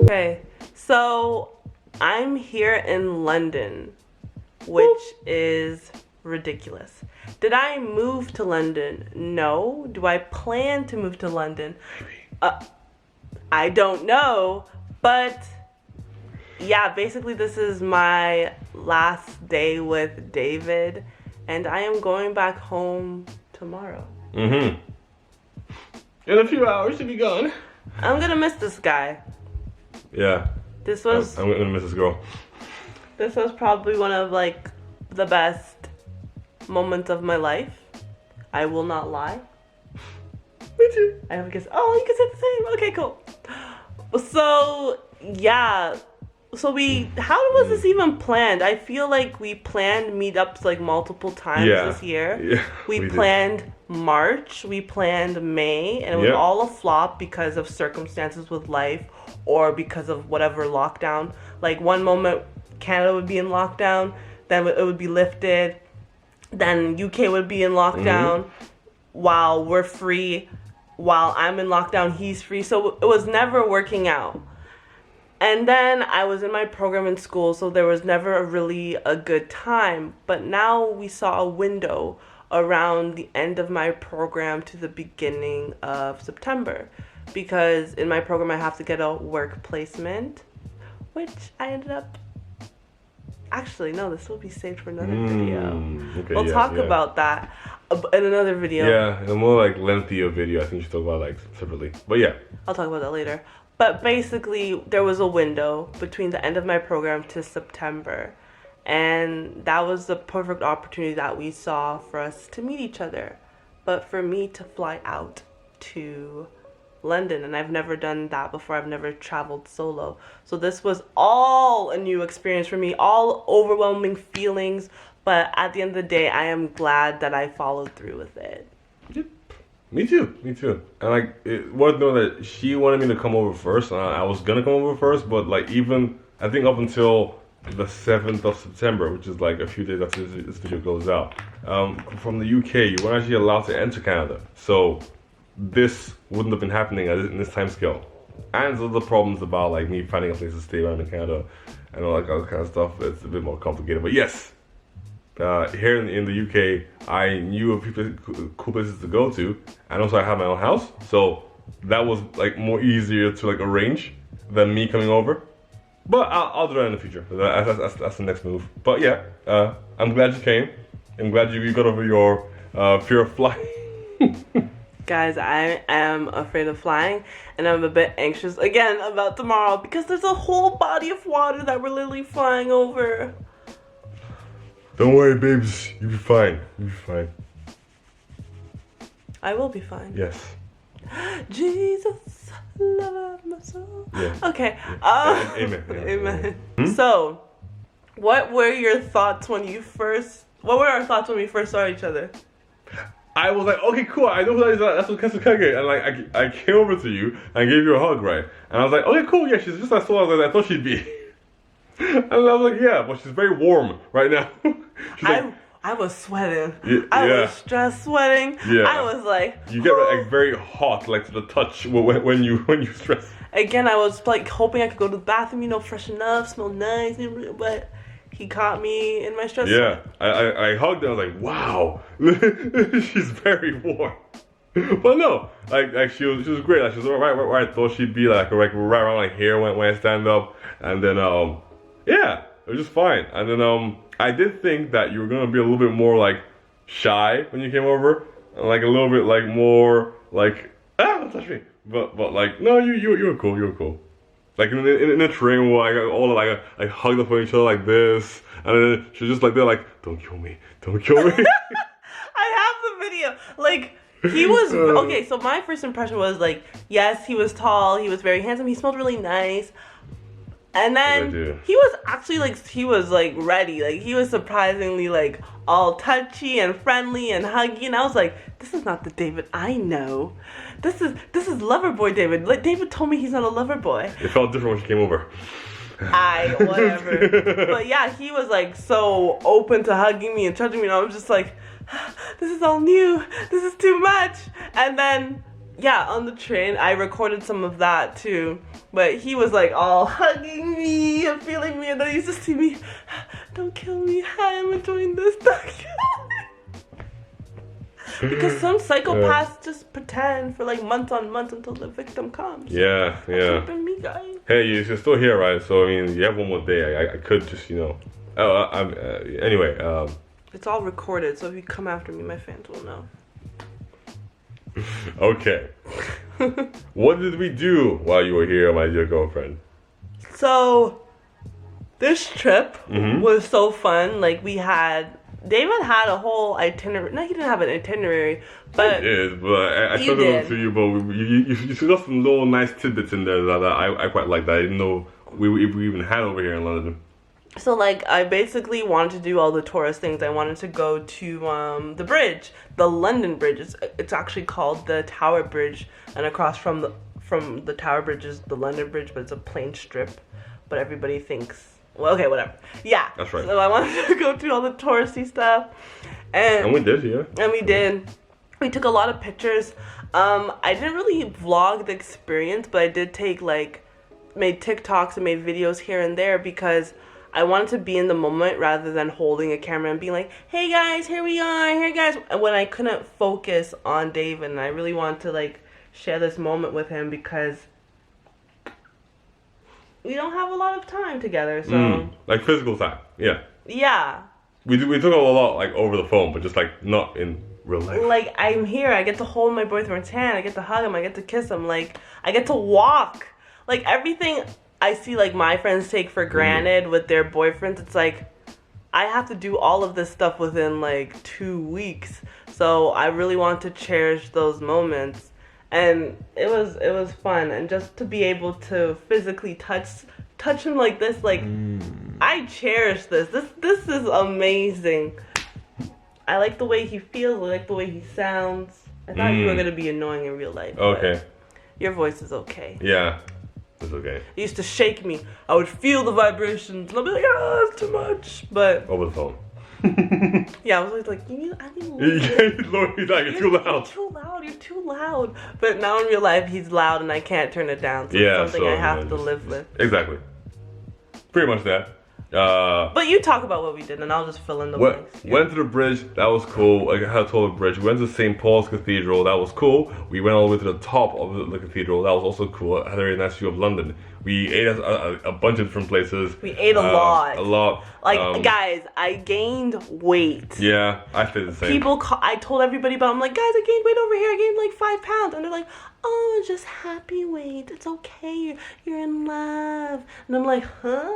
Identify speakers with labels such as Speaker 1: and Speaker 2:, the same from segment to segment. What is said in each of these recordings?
Speaker 1: Okay, so I'm here in London, which is ridiculous. Did I move to London? No. Do I plan to move to London? I don't know, but yeah, basically this is my last day with David, and I am going back home tomorrow.
Speaker 2: In a few hours, you'll be gone.
Speaker 1: I'm gonna miss this guy.
Speaker 2: Yeah. I'm gonna miss this girl.
Speaker 1: This was probably one of like the best moments of my life. I will not lie.
Speaker 2: Me too.
Speaker 1: I guess. Oh, you can say the same. Okay, cool. So yeah. So how was this even planned? I feel like we planned meetups like multiple times this year.
Speaker 2: Yeah.
Speaker 1: We planned March, we planned May, and it was all a flop because of circumstances with life or because of whatever lockdown. Like one moment Canada would be in lockdown, then it would be lifted, then UK would be in lockdown while we're free, while I'm in lockdown, he's free. So it was never working out. And then I was in my program in school, so there was never really a good time. But now we saw a window around the end of my program to the beginning of September. Because in my program I have to get a work placement, which I ended up... Actually, no, this will be saved for another video.
Speaker 2: Okay,
Speaker 1: we'll talk about that in another video.
Speaker 2: Yeah, a more like lengthier video. I think you should talk about like separately. But yeah.
Speaker 1: I'll talk about that later. But basically, there was a window between the end of my program to September. And that was the perfect opportunity that we saw for us to meet each other. But for me to fly out to London, and I've never done that before. I've never traveled solo. So this was all a new experience for me, all overwhelming feelings. But at the end of the day, I am glad that I followed through with it.
Speaker 2: Me too. And like, it worth knowing that she wanted me to come over first. I was gonna come over first, but like even, I think up until the 7th of September, which is like a few days after this video goes out, from the UK, you weren't actually allowed to enter Canada. So this wouldn't have been happening in this time scale. And there's other problems about like me finding a place to stay around in Canada and all that kind of stuff. It's a bit more complicated, but yes. Here in the UK, I knew a few cool places to go to, and also I have my own house, so that was like more easier to like arrange than me coming over. But I'll do that in the future. That's the next move. But yeah, I'm glad you came. I'm glad you got over your fear of flying.
Speaker 1: Guys, I am afraid of flying, and I'm a bit anxious again about tomorrow because there's a whole body of water that we're literally flying over.
Speaker 2: Don't worry, babes. You'll be fine. You'll be fine.
Speaker 1: I will be fine.
Speaker 2: Yes.
Speaker 1: Jesus, love my soul.
Speaker 2: Yeah.
Speaker 1: Okay.
Speaker 2: Yeah. Amen.
Speaker 1: Amen. So, what were your thoughts when you first... What were our thoughts when we first saw each other?
Speaker 2: I was like, okay, cool. I know who that is. That's what Kasukage. And like, I came over to you and gave you a hug, right? And I was like, okay, cool. Yeah, she's just as tall as I thought she'd be. And I was like, yeah, but she's very warm right now.
Speaker 1: I was sweating.
Speaker 2: Yeah,
Speaker 1: I was stress sweating.
Speaker 2: Yeah.
Speaker 1: I was like...
Speaker 2: You get like very hot, like to the touch when you stress.
Speaker 1: Again, I was like hoping I could go to the bathroom, you know, freshen up, smell nice, but he caught me in my stress.
Speaker 2: Yeah, I hugged her. I was like, wow, she's very warm. But no, like she was great. Like she was right where I thought she'd be, like right around like here when I stand up, and then yeah, it was just fine. And then I did think that you were gonna be a little bit more like shy when you came over, and like a little bit like more like don't touch me. But like no, you were cool. You were cool. Like in a train where I got all like hugged up on each other like this, and then she was just like they're like, don't kill me, don't kill me.
Speaker 1: I have the video. Like he was okay. So my first impression was like, yes, he was tall, he was very handsome, he smelled really nice. And then he was actually like ready. Like he was surprisingly like all touchy and friendly and huggy. And I was like, this is not the David I know. This is Loverboy David. Like David told me he's not a lover boy.
Speaker 2: It felt different when she came over.
Speaker 1: Whatever. But yeah, he was like so open to hugging me and touching me, and I was just like, this is all new. This is too much. And then Yeah, on the train, I recorded some of that too. But he was like all hugging me and feeling me, and then he used to see me, don't kill me, hi, I'm enjoying this, don't kill me. Because some psychopaths just pretend for like months on months until the victim comes.
Speaker 2: Yeah.
Speaker 1: That's been me, guys.
Speaker 2: Hey, you're still here, right? So, I mean, you have one more day. I could just, anyway.
Speaker 1: It's all recorded, so if you come after me, my fans will know.
Speaker 2: Okay. What did we do while you were here, my dear girlfriend?
Speaker 1: So, this trip was so fun. Like, David had a whole itinerary. No, he didn't have an itinerary, but...
Speaker 2: It is, but I showed it to you, but you got some little nice tidbits in there that I quite like that I didn't know we even had over here in London.
Speaker 1: So, like, I basically wanted to do all the tourist things. I wanted to go to the bridge, the London Bridge. It's actually called the Tower Bridge, and across from the Tower Bridge is the London Bridge, but it's a plain strip. But everybody thinks, well, okay, whatever. Yeah,
Speaker 2: that's right.
Speaker 1: So I wanted to go do all the touristy stuff, and
Speaker 2: we did, yeah.
Speaker 1: And we did. We took a lot of pictures. I didn't really vlog the experience, but I did made TikToks and made videos here and there because I wanted to be in the moment rather than holding a camera and being like, hey guys, here we are, here guys, when I couldn't focus on David, and I really wanted to share this moment with him because we don't have a lot of time together, so
Speaker 2: like physical time, yeah.
Speaker 1: Yeah.
Speaker 2: We took a lot over the phone, but just not in real life.
Speaker 1: Like, I'm here, I get to hold my boyfriend's hand, I get to hug him, I get to kiss him, I get to walk. Everything I see my friends take for granted with their boyfriends, it's I have to do all of this stuff within 2 weeks. So I really want to cherish those moments. And it was fun, and just to be able to physically touch him like this, I cherish this. This is amazing. I like the way he feels, I like the way he sounds. I thought you were gonna be annoying in real life.
Speaker 2: Okay. Your
Speaker 1: voice is okay.
Speaker 2: Yeah. It's okay.
Speaker 1: It used to shake me. I would feel the vibrations, and I'd be like, oh, it's too much. But
Speaker 2: over the phone.
Speaker 1: Yeah, I was always like, I need
Speaker 2: you're too loud.
Speaker 1: You're too loud. But now in real life, he's loud, and I can't turn it down. So it's something I have to live with.
Speaker 2: Exactly. Pretty much that.
Speaker 1: But you talk about what we did, and I'll just fill in the blanks.
Speaker 2: Went to the bridge, that was cool. I had to tour the bridge. We went to St. Paul's Cathedral, that was cool. We went all the way to the top of the cathedral, that was also cool. I had a very nice view of London. We ate a bunch of different places.
Speaker 1: We ate a lot.
Speaker 2: A lot.
Speaker 1: Guys, I gained weight.
Speaker 2: Yeah, I feel the same.
Speaker 1: I told everybody about it. I'm like, guys, I gained weight over here. I gained 5 pounds. And they're like, oh, just happy weight. It's okay. You're in love. And I'm like, huh?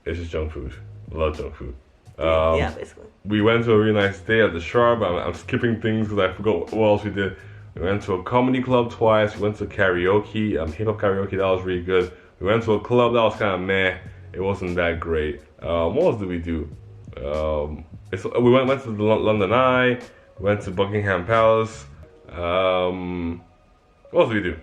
Speaker 2: It's just junk food. I love junk food.
Speaker 1: Yeah, basically.
Speaker 2: We went to a really nice day at the Sharp. I'm skipping things because I forgot what else we did. We went to a comedy club twice. We went to karaoke, hip hop karaoke. That was really good. We went to a club that was kind of meh. It wasn't that great. What else did we do? We went to the London Eye. We went to Buckingham Palace. What else did we do?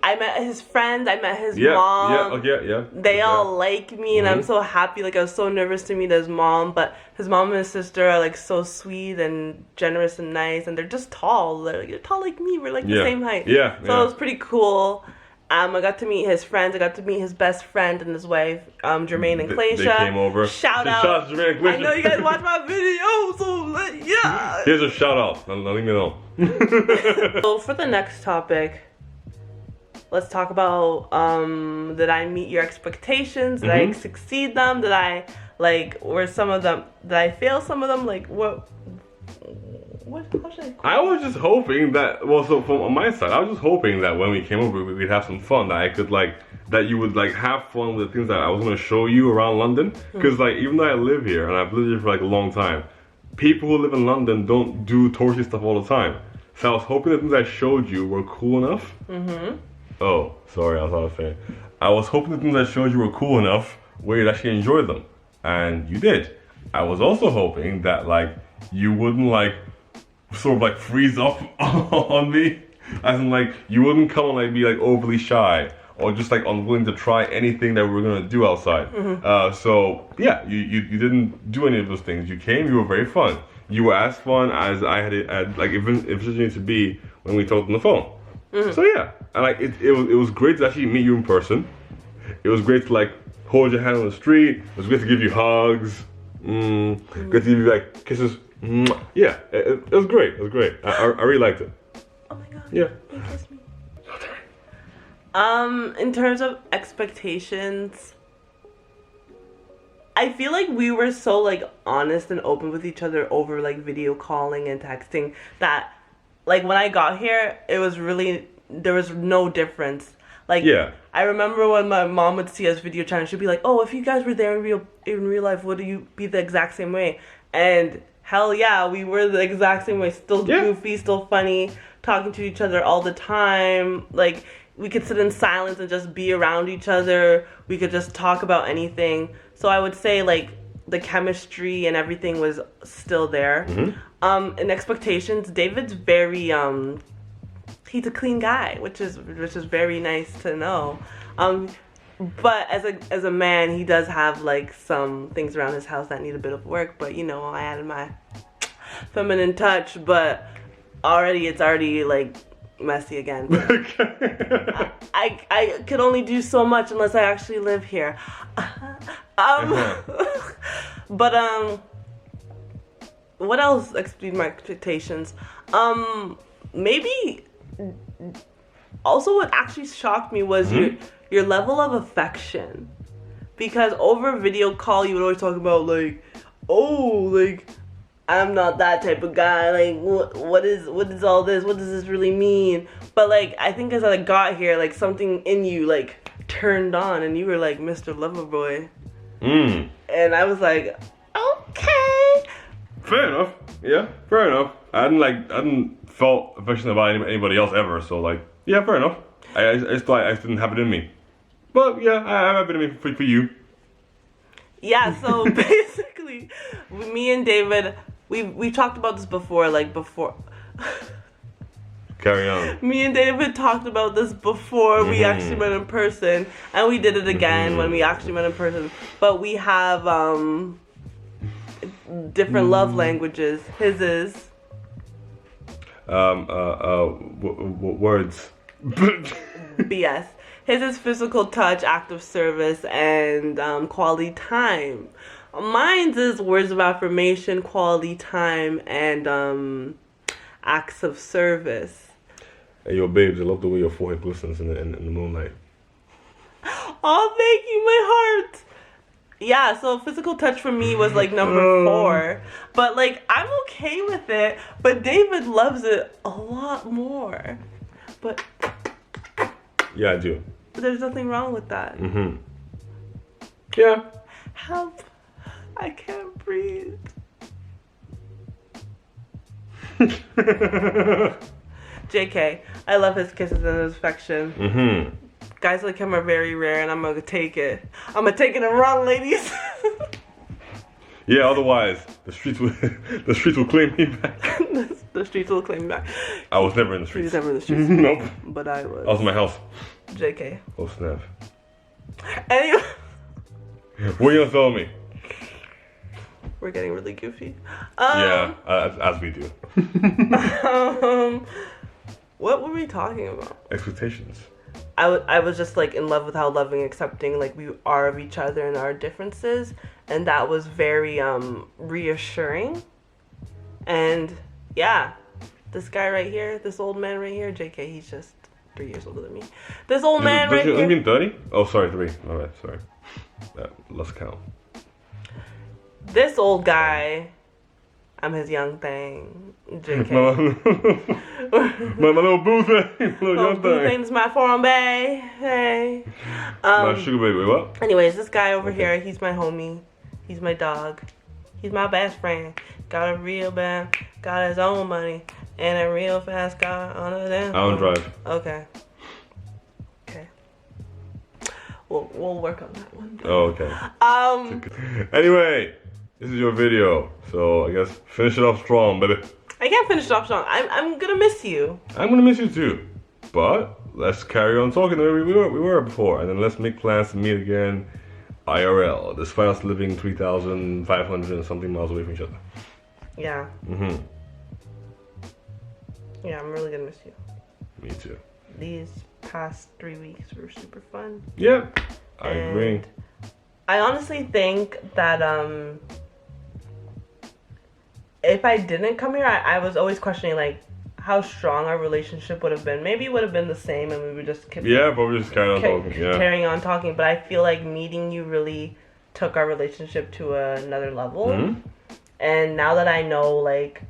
Speaker 1: I met his friends, I met his mom.
Speaker 2: Yeah.
Speaker 1: They all like me, and I'm so happy. I was so nervous to meet his mom, but his mom and his sister are so sweet and generous and nice, and they're just tall. They're tall like me. We're the same height.
Speaker 2: Yeah.
Speaker 1: So it was pretty cool. I got to meet his friends. I got to meet his best friend and his wife, Jermaine and Klaisha.
Speaker 2: They came over.
Speaker 1: Shout out.
Speaker 2: Jermaine and Klaisha.
Speaker 1: I know you guys watch my video, so yeah.
Speaker 2: Here's a shout out. Let me know.
Speaker 1: So for the next topic, let's talk about did I meet your expectations? Did I succeed them? Did I were some of them? Did I fail some of them? What? How should I
Speaker 2: was just hoping that. So from my side, I was just hoping that when we came over, we'd have some fun. That I could that you would have fun with the things that I was going to show you around London. Because even though I live here and I've lived here for a long time, people who live in London don't do touristy stuff all the time. So I was hoping the things I showed you were cool enough. Oh, sorry, I was not a fan. I was hoping the things I showed you were cool enough where you'd actually enjoy them. And you did. I was also hoping that, you wouldn't, sort of, freeze up on me. As in, you wouldn't come and, be, overly shy. Or just, unwilling to try anything that we were going to do outside. So, yeah, you didn't do any of those things. You came, you were very fun. you were as fun as I had like envisioned it to be when we talked on the phone. So yeah, and like it was great to actually meet you in person. It was great to like hold your hand on the street. It was great to give you hugs. Great to give you like kisses. Yeah, it was great. It was great. I really liked it.
Speaker 1: Oh my god.
Speaker 2: Yeah.
Speaker 1: You kissed me. In terms of expectations, I feel like we were so like honest and open with each other over like video calling and texting that like when I got here, it was really, there was no difference. Like,
Speaker 2: yeah.
Speaker 1: I remember when my mom would see us video chatting, she'd be like, "Oh, if you guys were there in real life, would you be the exact same way?" And hell yeah, we were the exact same way. Still goofy, still funny, talking to each other all the time. Like, we could sit in silence and just be around each other. We could just talk about anything. So I would say like the chemistry and everything was still there. In expectations, David's very he's a clean guy, which is very nice to know. But as a man, he does have like some things around his house that need a bit of work. But you know, I added my feminine touch, but it's already like messy again. I could only do so much unless I actually live here. But what else exceeded my expectations? Maybe also what actually shocked me was your level of affection, because over video call you would always talk about like, oh, like I'm not that type of guy, like what is all this, what does this really mean? But like I think as I got here, like something in you like turned on and you were like Mr. Loverboy. And I was like, okay,
Speaker 2: fair enough. Yeah, fair enough. I hadn't felt affectionate about anybody else ever, so like, yeah, fair enough. I just thought I didn't have it in me, but yeah, I have it in me for you.
Speaker 1: Yeah, so basically, me and David, we talked about this before, like before.
Speaker 2: Carry on.
Speaker 1: Me and David talked about this before we actually met in person, and we did it again when we actually met in person. But we have different love languages. His is
Speaker 2: words.
Speaker 1: BS. His is physical touch, act of service, and quality time. Mine's is words of affirmation, quality time, and acts of service.
Speaker 2: Hey, yo, babes, I love the way your forehead glistens in the moonlight.
Speaker 1: Oh, thank you, my heart. Yeah, so physical touch for me was like number 4. But like, I'm okay with it. But David loves it a lot more. But
Speaker 2: yeah, I do.
Speaker 1: There's nothing wrong with that.
Speaker 2: Yeah.
Speaker 1: Help. I can't breathe. JK, I love his kisses and his affection. Guys like him are very rare, and I'm gonna take it. I'm gonna take it and run, ladies.
Speaker 2: Yeah, otherwise the streets will claim me back.
Speaker 1: The streets will claim me back.
Speaker 2: I was never in the streets.
Speaker 1: He was never in the streets.
Speaker 2: Nope.
Speaker 1: But I was.
Speaker 2: I was in my house.
Speaker 1: JK.
Speaker 2: Oh snap.
Speaker 1: Anyway.
Speaker 2: What are you gonna tell me?
Speaker 1: We're getting really goofy.
Speaker 2: Yeah, as we do.
Speaker 1: What were we talking about?
Speaker 2: Expectations.
Speaker 1: I was just like in love with how loving, accepting like we are of each other and our differences, and that was very reassuring. And yeah, this guy right here, this old man right here, JK, he's just 3 years older than me. This old man right here.
Speaker 2: You mean 30? Oh, sorry, 3. All right, sorry. Let's count.
Speaker 1: This old guy, I'm his young thing. JK.
Speaker 2: my little boo thing. Little young
Speaker 1: boo
Speaker 2: thing.
Speaker 1: thing's my foreign bae. Hey.
Speaker 2: My sugar baby, what?
Speaker 1: Anyways, this guy over here, he's my homie. He's my dog. He's my best friend. Got a real bad, got his own money, and a real fast car on a damn.
Speaker 2: I don't drive.
Speaker 1: Okay. We'll work on that one.
Speaker 2: Oh, okay. Anyway, this is your video, so I guess finish it off strong, baby.
Speaker 1: I can't finish it off strong. I'm gonna miss you.
Speaker 2: I'm gonna miss you too, but let's carry on talking the way we were before, and then let's make plans to meet again IRL, despite us living 3,500 and something miles away from each other.
Speaker 1: Yeah. Yeah, I'm really gonna miss you.
Speaker 2: Me too.
Speaker 1: These past 3 weeks were super fun.
Speaker 2: Yeah, I agree.
Speaker 1: I honestly think that if I didn't come here, I was always questioning like how strong our relationship would have been. Maybe it would have been the same, and we would just keep
Speaker 2: probably just carrying
Speaker 1: on talking. But I feel like meeting you really took our relationship to another level. And now that I know, like,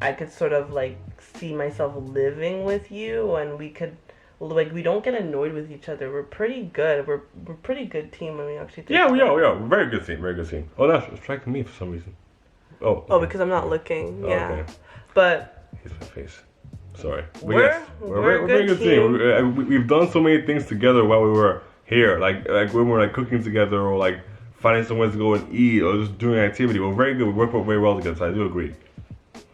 Speaker 1: I could sort of like see myself living with you, and we could. Like, we don't get annoyed with each other. We're pretty good. We're pretty good team when we actually think
Speaker 2: we are. We're very good team. Very good team. Oh, that's distracting me for some reason.
Speaker 1: Oh, because I'm not looking. Yeah.
Speaker 2: Okay.
Speaker 1: But
Speaker 2: here's my face. Sorry.
Speaker 1: We're a very good team.
Speaker 2: We've done so many things together while we were here. Like when we were like cooking together, or like finding somewhere to go and eat, or just doing an activity. We're very good. We work very well together. So I do agree.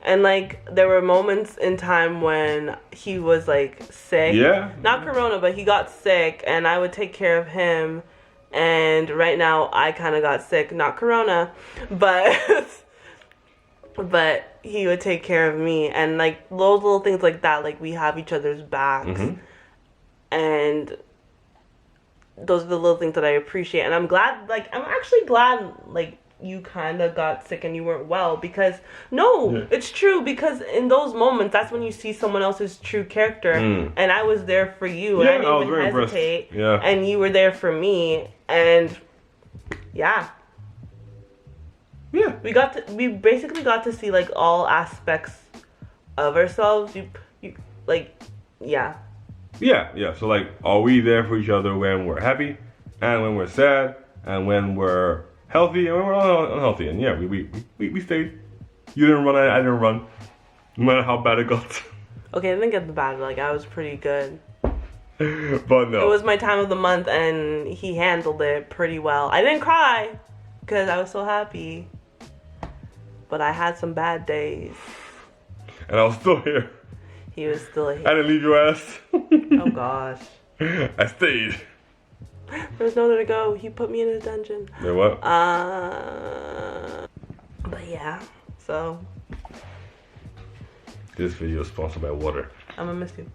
Speaker 1: And, like, there were moments in time when he was, like, sick.
Speaker 2: Yeah.
Speaker 1: Not corona, but he got sick, and I would take care of him. And right now, I kind of got sick. Not corona, but but he would take care of me. And, like, those little things like that, like, we have each other's backs. And those are the little things that I appreciate. And I'm actually glad, like, you kind of got sick and you weren't well, because it's true, because in those moments that's when you see someone else's true character. And I was there for you, and I didn't even hesitate. And you were there for me, and we basically got to see like all aspects of ourselves.
Speaker 2: So like, are we there for each other when we're happy, and when we're sad, and when we're healthy, and when we're unhealthy? And we stayed. You didn't run, I didn't run. No matter how bad it got.
Speaker 1: Okay, I didn't get bad. Like, I was pretty good.
Speaker 2: But no.
Speaker 1: It was my time of the month, and he handled it pretty well. I didn't cry, because I was so happy. But I had some bad days.
Speaker 2: And I was still here.
Speaker 1: He was still here.
Speaker 2: I didn't leave your ass.
Speaker 1: Oh, gosh.
Speaker 2: I stayed.
Speaker 1: There was nowhere to go. He put me in a dungeon.
Speaker 2: Yeah, what?
Speaker 1: But yeah, so.
Speaker 2: This video is sponsored by water.
Speaker 1: I'm gonna miss you.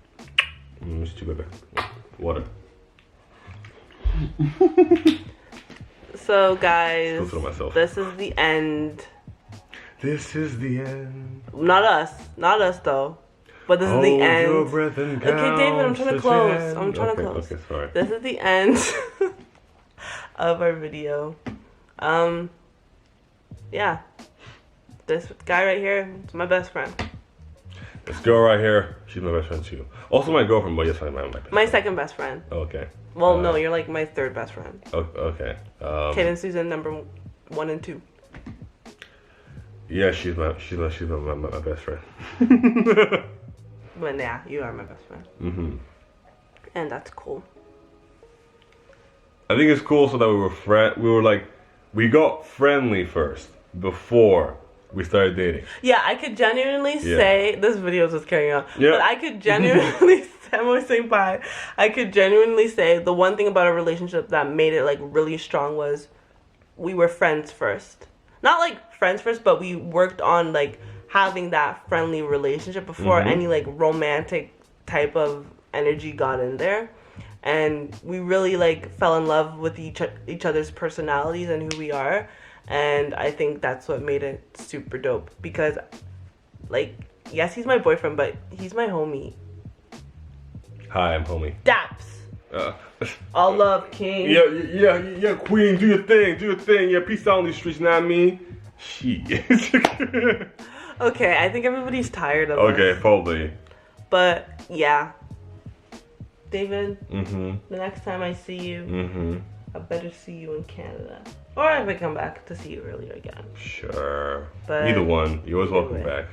Speaker 2: I'm gonna miss you, baby. Water.
Speaker 1: So, guys, this is the end.
Speaker 2: This is the end.
Speaker 1: Not us though. But this is the end.
Speaker 2: Your breath and
Speaker 1: okay, David, I'm trying to close.
Speaker 2: Okay, sorry.
Speaker 1: This is the end of our video. Yeah. This guy right here is my best friend.
Speaker 2: This girl right here, she's my best friend too. Also my girlfriend, but yes, my best friend.
Speaker 1: My second best friend.
Speaker 2: Okay.
Speaker 1: Well, no, you're like my third best friend.
Speaker 2: Okay.
Speaker 1: Kate and Susan, number 1 and 2.
Speaker 2: Yeah, she's my best friend.
Speaker 1: But yeah, you are my best friend. And that's cool.
Speaker 2: I think it's cool so that we got friendly first before we started dating.
Speaker 1: Yeah, I could genuinely say this video is just carrying on. Yeah. But I could genuinely say, I'm always saying bye. I could genuinely say the one thing about our relationship that made it like really strong was we were friends first. Not like friends first, but we worked on like having that friendly relationship before any like romantic type of energy got in there. And we really like fell in love with each other's personalities and who we are. And I think that's what made it super dope, because like, yes, he's my boyfriend, but he's my homie.
Speaker 2: Hi, I'm homie.
Speaker 1: Daps. All love, king.
Speaker 2: Yeah, queen, do your thing. Yeah, peace out on these streets, not me. Shit.
Speaker 1: Okay, I think everybody's tired of us.
Speaker 2: Okay, probably.
Speaker 1: But yeah, David. The next time I see you, I better see you in Canada, or if I come back to see you earlier again.
Speaker 2: Sure. But either one, you're always welcome back.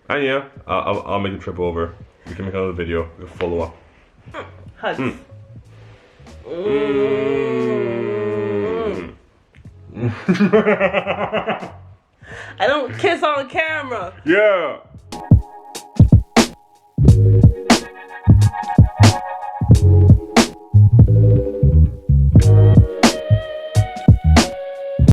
Speaker 2: And yeah, I'll make a trip over. We can make another video. We'll follow up.
Speaker 1: Hugs. I don't kiss on camera.
Speaker 2: Yeah.